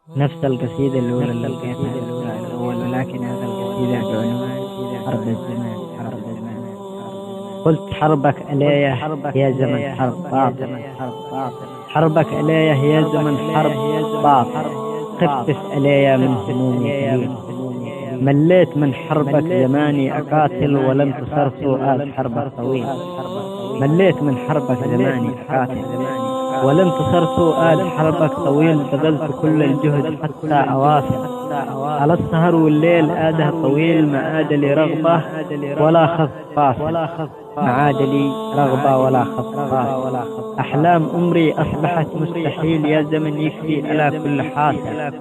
نفس القصيدة الأولى اللي لقيتها الأول، ولكن هذا القصيدة بعنوان حرب الزمان. حرب الزمان. قلت حربك علي يا زمن حرب باطل، حربك علي يا زمن حرب باطل، خفف علي من همومي قليل. مليت من حربك زماني أقاتل ولم تصر سؤال حربك طويل. مليت من حربك زماني أقاتل ولم تصر سؤال حربك طويل. بذلت كل الجهد حتى أواصل على السهر والليل، آده طويل ما عاد لي رغبة ولا خط فاصل، ما عاد لي رغبة ولا خط فاصل. أحلام عمري أصبحت مستحيل يا زمن يكفي على كل حاصل.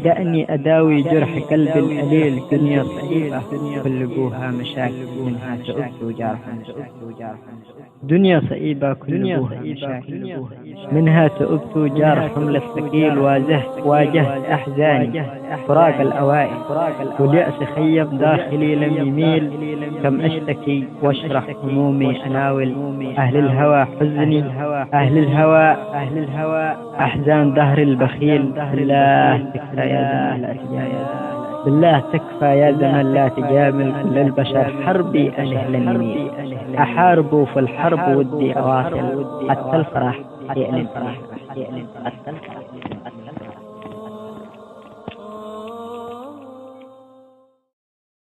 دعني أداوي جرح قلبي القليل. دنيا صعيبة كل بوها مشاكل، منها تؤب وجارها دنيا صعيبة كل بوها مشاكل، منها تؤبت وجار حمل الثقيل. واجهت أحزاني فراق الأوائل، واليأس خيب داخلي لم يميل. كم أشتكي واشرح همومي أناول، أهل الهوى حزني أهل الهوى أحزان دهر البخيل. بالله تكفى يا زمن لا تجامل كل البشر. حربي أنا لن يميل، أحارب في الحرب ودي أواصل، حتى الفرح يألم حتى الفرح